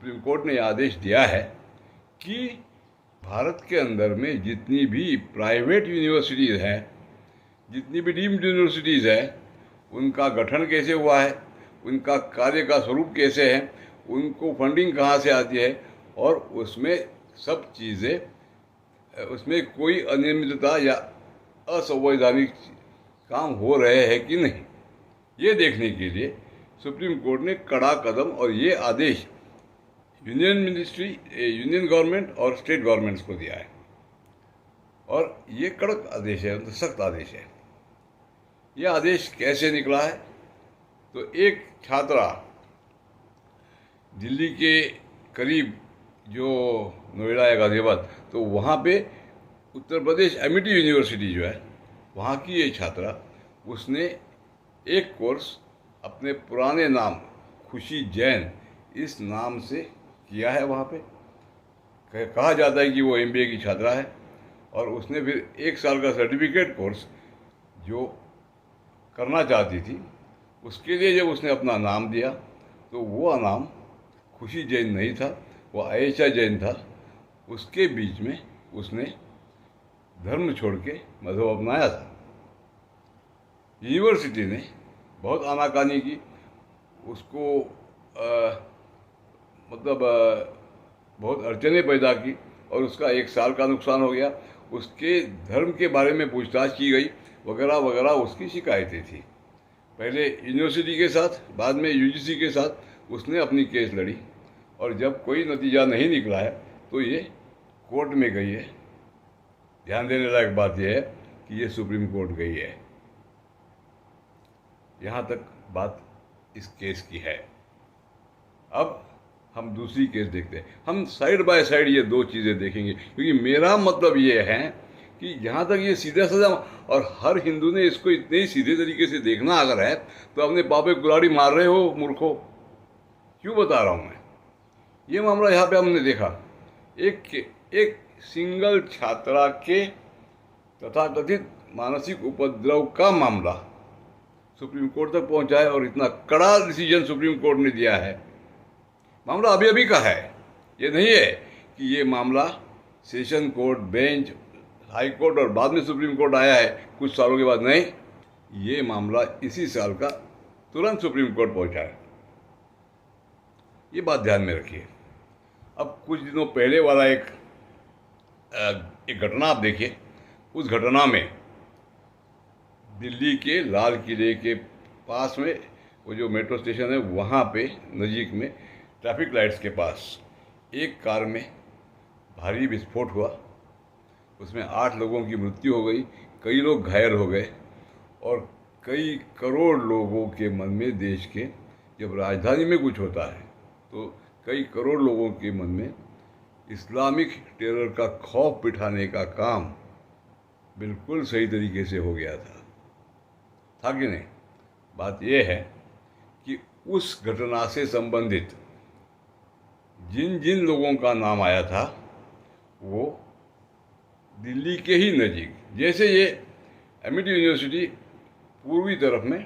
Supreme court ने आदेश दिया है कि भारत के अंदर में जितनी भी प्राइवेट यूनिवर्सिटीज़ हैं, जितनी भी डीम्ड यूनिवर्सिटीज़ हैं, उनका गठन कैसे हुआ है, उनका कार्य का स्वरूप कैसे है, उनको फंडिंग कहाँ से आती है और उसमें सब चीज़ें, उसमें कोई अनियमितता या असंवैधानिक काम हो रहे हैं कि नहीं, ये देखने के लिए सुप्रीम कोर्ट ने कड़ा कदम और ये आदेश यूनियन गवर्नमेंट और स्टेट गवर्नमेंट्स को दिया है। और ये कड़क आदेश है, सख्त आदेश है। ये आदेश कैसे निकला है? तो एक छात्रा दिल्ली के करीब, जो नोएडा या गाजियाबाद, तो वहाँ पे उत्तर प्रदेश एमिटी यूनिवर्सिटी जो है, वहाँ की ये छात्रा, उसने एक कोर्स अपने पुराने नाम खुशी जैन इस नाम से किया है। वहाँ पे कहा जाता है कि वो MBA की छात्रा है और उसने फिर 1 साल का सर्टिफिकेट कोर्स जो करना चाहती थी, उसके लिए जब उसने अपना नाम दिया तो वो नाम खुशी जैन नहीं था, वो आयशा जैन था। उसके बीच में उसने धर्म छोड़ के मजहब अपनाया था। यूनिवर्सिटी ने बहुत आनाकानी की, उसको बहुत अड़चने पैदा की और उसका 1 साल का नुकसान हो गया। उसके धर्म के बारे में पूछताछ की गई वगैरह वगैरह, उसकी शिकायतें थी। पहले यूनिवर्सिटी के साथ, बाद में UGC के साथ उसने अपनी केस लड़ी और जब कोई नतीजा नहीं निकला है तो ये कोर्ट में गई है। ध्यान देने लायक बात यह है कि ये सुप्रीम कोर्ट गई है। यहाँ तक बात इस केस की है। अब हम दूसरी केस देखते हैं। हम साइड बाय साइड ये 2 चीज़ें देखेंगे, क्योंकि मेरा मतलब ये है कि जहाँ तक ये सीधा साधा, और हर हिंदू ने इसको इतने ही सीधे तरीके से देखना अगर है तो अपने पापे कुल्हाड़ी मार रहे हो मूर्खों। क्यों बता रहा हूँ मैं? ये मामला यहाँ पे हमने देखा, एक सिंगल छात्रा के तथाकथित मानसिक उपद्रव का मामला सुप्रीम कोर्ट तक पहुँचा है और इतना कड़ा डिसीजन सुप्रीम कोर्ट ने दिया है। मामला अभी अभी का है, ये नहीं है कि ये मामला session court, bench, high court और बाद में सुप्रीम कोर्ट आया है कुछ सालों के बाद। नहीं, ये मामला इसी साल का तुरंत सुप्रीम कोर्ट पहुंचा है। ये बात ध्यान में रखिए। अब कुछ दिनों पहले वाला एक घटना आप देखिए। उस घटना में दिल्ली के लाल किले के पास में, वो जो मेट्रो स्टेशन है वहाँ पे नज़दीक में, ट्रैफिक लाइट्स के पास एक कार में भारी विस्फोट हुआ। उसमें 8 लोगों की मृत्यु हो गई, कई लोग घायल हो गए और कई करोड़ लोगों के मन में, देश के, जब राजधानी में कुछ होता है तो कई करोड़ लोगों के मन में इस्लामिक टेरर का खौफ बिठाने का काम बिल्कुल सही तरीके से हो गया था कि नहीं? बात यह है कि उस घटना से संबंधित जिन जिन लोगों का नाम आया था वो दिल्ली के ही नज़दीक, जैसे ये एमिटी यूनिवर्सिटी पूर्वी तरफ में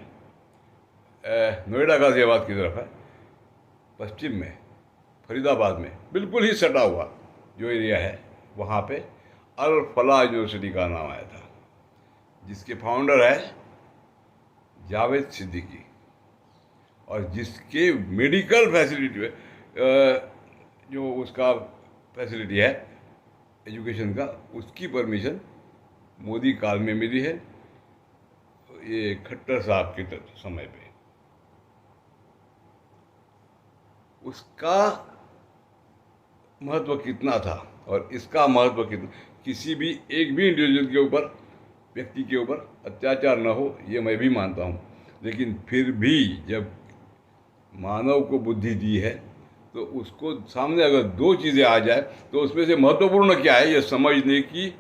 नोएडा गाजियाबाद की तरफ है, पश्चिम में फरीदाबाद में बिल्कुल ही सटा हुआ जो एरिया है, वहाँ पे अल फलाह यूनिवर्सिटी का नाम आया था, जिसके फाउंडर है जावेद सिद्दीकी और जिसके मेडिकल फैसिलिटी, जो उसका फैसिलिटी है एजुकेशन का, उसकी परमिशन मोदी काल में मिली है, ये खट्टर साहब के समय पे। उसका महत्व कितना था और इसका महत्व कितना, किसी भी एक भी इंडिविजुअल के ऊपर, व्यक्ति के ऊपर अत्याचार न हो, ये मैं भी मानता हूँ। लेकिन फिर भी जब मानव को बुद्धि दी है तो उसको सामने अगर 2 चीज़ें आ जाए तो उसमें से महत्वपूर्ण क्या है, ये समझने की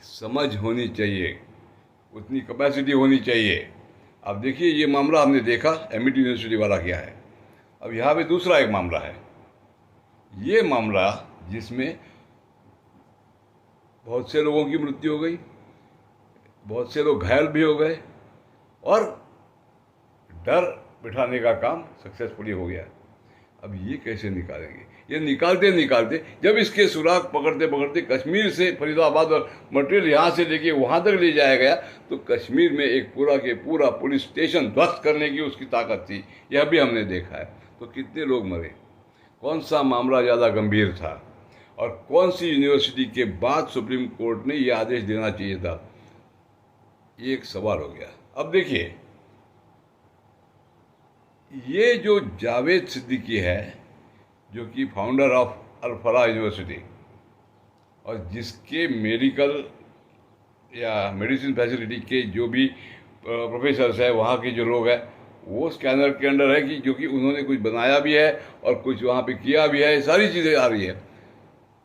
समझ होनी चाहिए, उतनी कैपेसिटी होनी चाहिए। अब देखिए, ये मामला हमने देखा एमिटी यूनिवर्सिटी वाला क्या है। अब यहाँ पे दूसरा एक मामला है, ये मामला जिसमें बहुत से लोगों की मृत्यु हो गई, बहुत से लोग घायल भी हो गए और डर बिठाने का काम सक्सेसफुली हो गया। अब ये कैसे निकालेंगे? ये निकालते निकालते जब इसके सुराग पकड़ते पकड़ते कश्मीर से फरीदाबाद और मटेरियल यहाँ से लेके वहाँ तक ले जाया गया, तो कश्मीर में एक पूरा के पूरा पुलिस स्टेशन ध्वस्त करने की उसकी ताकत थी। यह भी हमने देखा है। तो कितने लोग मरे, कौन सा मामला ज़्यादा गंभीर था, और कौन सी यूनिवर्सिटी के बाद सुप्रीम कोर्ट ने यह आदेश देना चाहिए था, ये एक सवाल हो गया। अब देखिए, ये जो जावेद सिद्दीकी है, जो कि founder of Al Falah university, और जिसके मेडिकल या मेडिसिन फैसिलिटी के जो भी प्रोफेसर्स हैं, वहाँ के जो लोग हैं, वो स्कैनर के अंडर है कि जो कि उन्होंने कुछ बनाया भी है और कुछ वहाँ पे किया भी है, सारी चीज़ें आ रही है।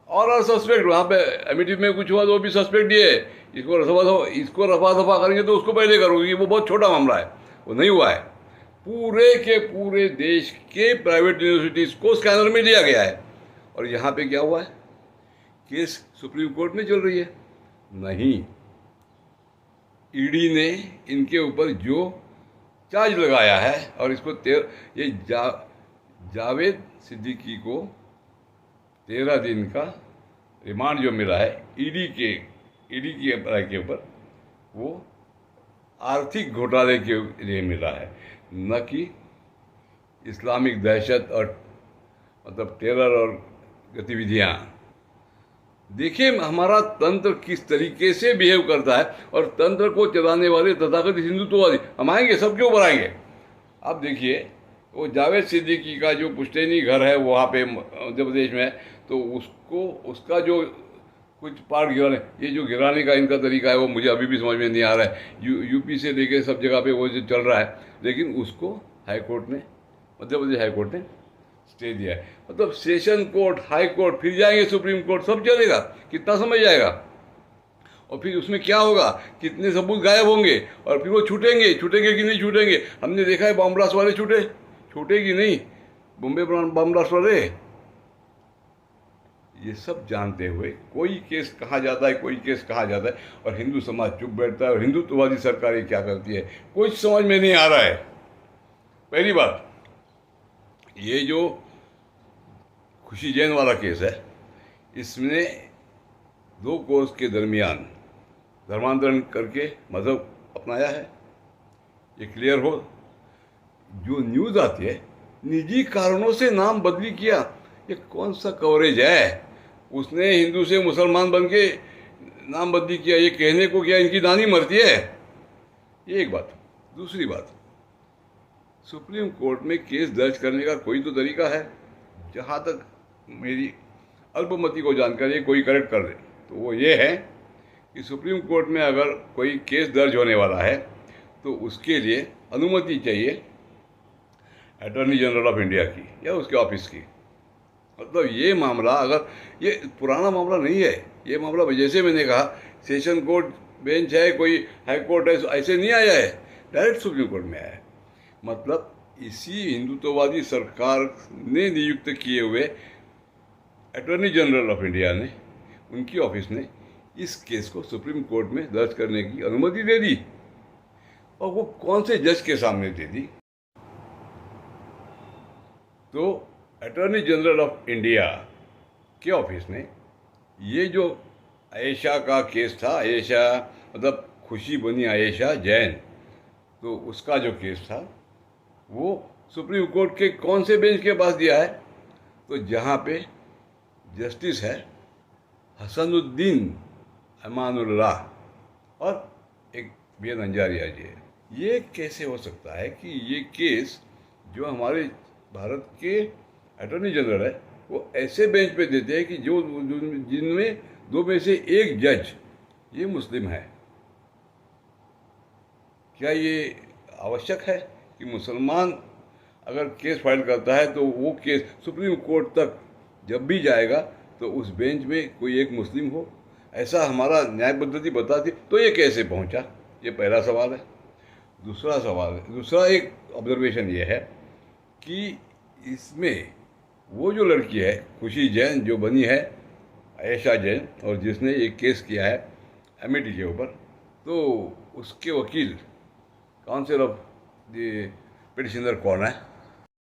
और सस्पेक्ट वहाँ पे एमिटी में कुछ हुआ तो वो भी सस्पेक्ट ये है। इसको रफा दफा करेंगे तो उसको पहले करोगे, वो बहुत छोटा मामला है, वो नहीं हुआ है। पूरे के पूरे देश के प्राइवेट यूनिवर्सिटीज़ को स्कैनर में लिया गया है। और यहाँ पे क्या हुआ है? केस सुप्रीम कोर्ट में चल रही है। नहीं, ईडी ने इनके ऊपर जो चार्ज लगाया है, और इसको ये जावेद सिद्दीकी को 13 दिन का रिमांड जो मिला है ईडी की अप्लाई के ऊपर, वो आर्थिक घोटाले के लिए मिला है, न कि इस्लामिक दहशत और मतलब टेरर और गतिविधियाँ। देखिए हमारा तंत्र किस तरीके से बिहेव करता है, और तंत्र को चलाने वाले तथाकथित हिंदुत्ववादी हम आएंगे, सबके ऊपर आएंगे। अब देखिए, वो जावेद सिद्दीकी का जो पुश्तैनी घर है वहाँ पे मध्य प्रदेश में, तो उसका जो कुछ पार्ट गिराने, ये जो गिराने का इनका तरीका है वो मुझे अभी भी समझ में नहीं आ रहा है। यूपी से लेके सब जगह पे वो जो चल रहा है, लेकिन उसको हाईकोर्ट ने, मध्य प्रदेश हाईकोर्ट ने स्टे दिया है। मतलब सेशन कोर्ट, हाई कोर्ट, फिर जाएंगे सुप्रीम कोर्ट, सब चलेगा। कितना समय जाएगा? और फिर उसमें क्या होगा? कितने सबूत गायब होंगे, और फिर वो छूटेंगे कि नहीं छूटेंगे? हमने देखा है बम ब्लास्ट वाले छूटेगी नहीं, बॉम्बे बम ब्लास्ट वाले। ये सब जानते हुए कोई केस कहा जाता है, कोई केस कहा जाता है, और हिंदू समाज चुप बैठता है। और हिंदुत्ववादी सरकारें क्या करती है, कुछ समझ में नहीं आ रहा है। पहली बात, ये जो खुशी जैन वाला केस है, इसमें 2 कोर्स के दरमियान धर्मांतरण करके मज़हब अपनाया है, ये क्लियर हो। जो न्यूज़ आती है निजी कारणों से नाम बदली किया, ये कौन सा कवरेज है? उसने हिंदू से मुसलमान बन के नाम बदली किया, ये कहने को क्या इनकी नानी मरती है? ये एक बात। दूसरी बात, सुप्रीम कोर्ट में केस दर्ज करने का कोई तो तरीका है। जहाँ तक मेरी अल्पमति को जानकारी है, कोई करेक्ट कर दे, तो वो ये है कि सुप्रीम कोर्ट में अगर कोई केस दर्ज होने वाला है तो उसके लिए अनुमति चाहिए अटॉर्नी जनरल ऑफ इंडिया की या उसके ऑफिस की। मतलब ये मामला, अगर ये पुराना मामला नहीं है, ये मामला जैसे मैंने कहा सेशन कोर्ट बेंच है, कोई हाई कोर्ट है, ऐसे नहीं आया है, डायरेक्ट सुप्रीम कोर्ट में आया है। मतलब इसी हिंदुत्ववादी सरकार ने नियुक्त किए हुए अटॉर्नी जनरल ऑफ इंडिया ने, उनकी ऑफिस ने इस केस को सुप्रीम कोर्ट में दर्ज करने की अनुमति दे दी। और वो कौन से जज के सामने दे दी? तो अटॉर्नी जनरल ऑफ इंडिया के ऑफिस ने ये जो आयशा का केस था, आयशा मतलब खुशी बनी आयशा जैन, तो उसका जो केस था वो सुप्रीम कोर्ट के कौन से बेंच के पास दिया है? तो जहाँ पे जस्टिस है हसनुद्दीन अमानुल्लाह और एक BN अंजारिया जी है। ये कैसे हो सकता है कि ये केस जो हमारे भारत के अटॉर्नी जनरल है वो ऐसे बेंच पे देते हैं कि जिनमें 2 में से एक जज ये मुस्लिम है? क्या ये आवश्यक है कि मुसलमान अगर केस फाइल करता है तो वो केस सुप्रीम कोर्ट तक जब भी जाएगा तो उस बेंच में कोई एक मुस्लिम हो? ऐसा हमारा न्याय पद्धति बताती, तो ये कैसे पहुंचा? ये पहला सवाल है। दूसरा एक ऑब्जर्वेशन ये है कि इसमें वो जो लड़की है खुशी जैन, जो बनी है आयशा जैन, और जिसने एक केस किया है एमिटी के ऊपर, तो उसके वकील काउंसिल ऑफ द पिटिशनर कौन है?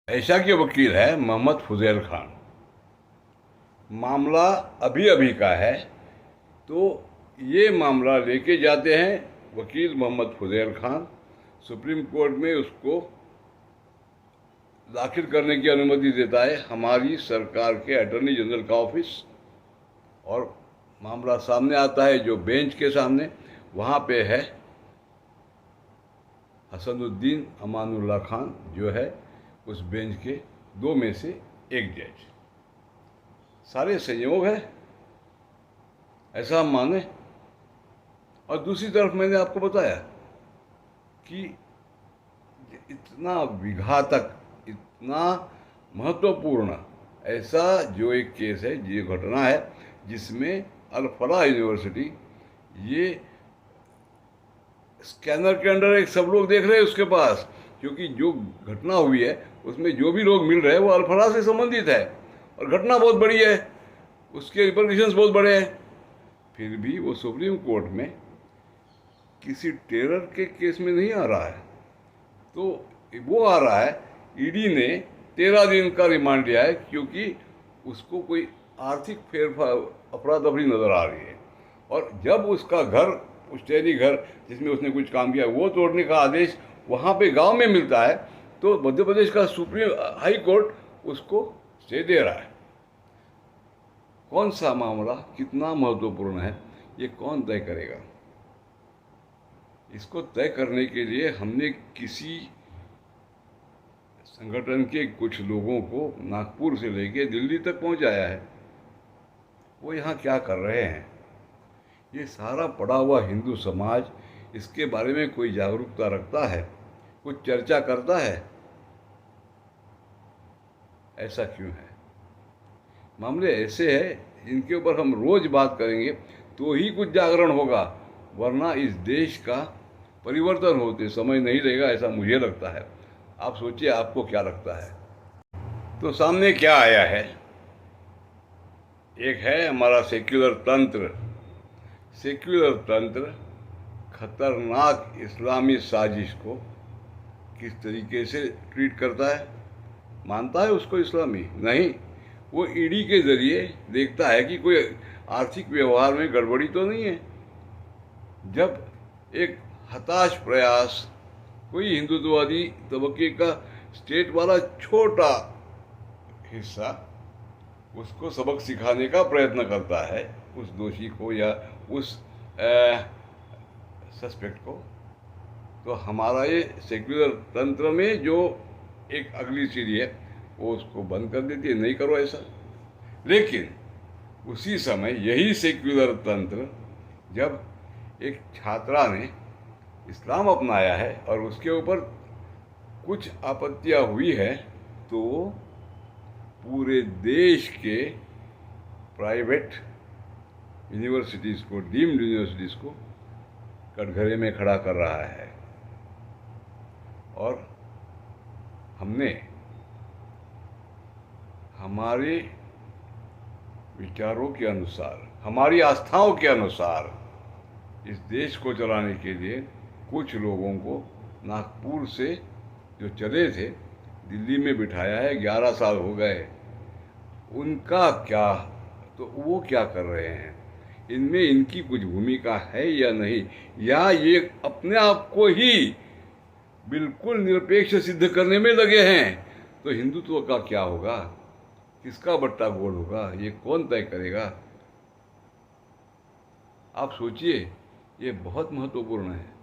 ऐसा के वकील है मोहम्मद फुजैल खान। मामला अभी अभी का है, तो ये मामला लेके जाते हैं वकील मोहम्मद फुजैल खान। सुप्रीम कोर्ट में उसको दाखिल करने की अनुमति देता है हमारी सरकार के अटॉर्नी जनरल का ऑफिस, और मामला सामने आता है जो बेंच के सामने। वहाँ पे है हसनुद्दीन अमानुल्लाह खान, जो है उस बेंच के दो में से एक जज। सारे संयोग है, ऐसा हम माने। और दूसरी तरफ मैंने आपको बताया कि इतना विघातक, इतना महत्वपूर्ण ऐसा जो एक केस है, ये घटना है जिसमें अल फलाह यूनिवर्सिटी, ये स्कैनर के अंदर एक सब लोग देख रहे हैं उसके पास, क्योंकि जो घटना हुई है उसमें जो भी लोग मिल रहे हैं वो अल फलाह से संबंधित है, और घटना बहुत बड़ी है, उसके रिपरकशंस बहुत बड़े हैं। फिर भी वो सुप्रीम कोर्ट में किसी टेरर के केस में नहीं आ रहा है, तो वो आ रहा है, ईडी ने 13 दिन का रिमांड लिया है, क्योंकि उसको कोई आर्थिक अफरा तफरी नज़र आ रही है। और जब उसका घर, पुश्तैनी घर जिसमें उसने कुछ काम किया, वो तोड़ने का आदेश वहाँ पे गांव में मिलता है, तो मध्य प्रदेश का सुप्रीम हाई कोर्ट उसको स्टे दे रहा है। कौन सा मामला कितना महत्वपूर्ण है, ये कौन तय करेगा? इसको तय करने के लिए हमने किसी संगठन के कुछ लोगों को नागपुर से लेके दिल्ली तक पहुंचाया है। वो यहाँ क्या कर रहे हैं? ये सारा पड़ा हुआ हिंदू समाज इसके बारे में कोई जागरूकता रखता है, कुछ चर्चा करता है? ऐसा क्यों है? मामले ऐसे हैं इनके ऊपर हम रोज बात करेंगे तो ही कुछ जागरण होगा, वरना इस देश का परिवर्तन होते समय नहीं रहेगा, ऐसा मुझे लगता है। आप सोचिए आपको क्या लगता है। तो सामने क्या आया है? एक है हमारा सेक्युलर तंत्र। सेक्युलर तंत्र खतरनाक इस्लामी साजिश को किस तरीके से ट्रीट करता है? मानता है उसको इस्लामी? नहीं, वो ईडी के जरिए देखता है कि कोई आर्थिक व्यवहार में गड़बड़ी तो नहीं है। जब एक हताश प्रयास कोई हिंदुत्ववादी तबके का स्टेट वाला छोटा हिस्सा उसको सबक सिखाने का प्रयत्न करता है, उस दोषी को या उस सस्पेक्ट को, तो हमारा ये सेक्युलर तंत्र में जो एक अगली सीढ़ी है वो उसको बंद कर देती है, नहीं करो ऐसा। लेकिन उसी समय यही सेक्युलर तंत्र, जब एक छात्रा ने इस्लाम अपनाया है और उसके ऊपर कुछ आपत्तियां हुई है, तो पूरे देश के प्राइवेट यूनिवर्सिटीज़ को, डीम्ड यूनिवर्सिटीज़ को कटघरे में खड़ा कर रहा है। और हमने हमारे विचारों के अनुसार, हमारी आस्थाओं के अनुसार इस देश को चलाने के लिए कुछ लोगों को नागपुर से जो चले थे दिल्ली में बिठाया है। 11 साल हो गए। उनका क्या, तो वो क्या कर रहे हैं? इनमें इनकी कुछ भूमिका है या नहीं, या ये अपने आप को ही बिल्कुल निरपेक्ष सिद्ध करने में लगे हैं? तो हिंदुत्व का क्या होगा? किसका बट्टा गोल होगा? ये कौन तय करेगा? आप सोचिए, ये बहुत महत्वपूर्ण है।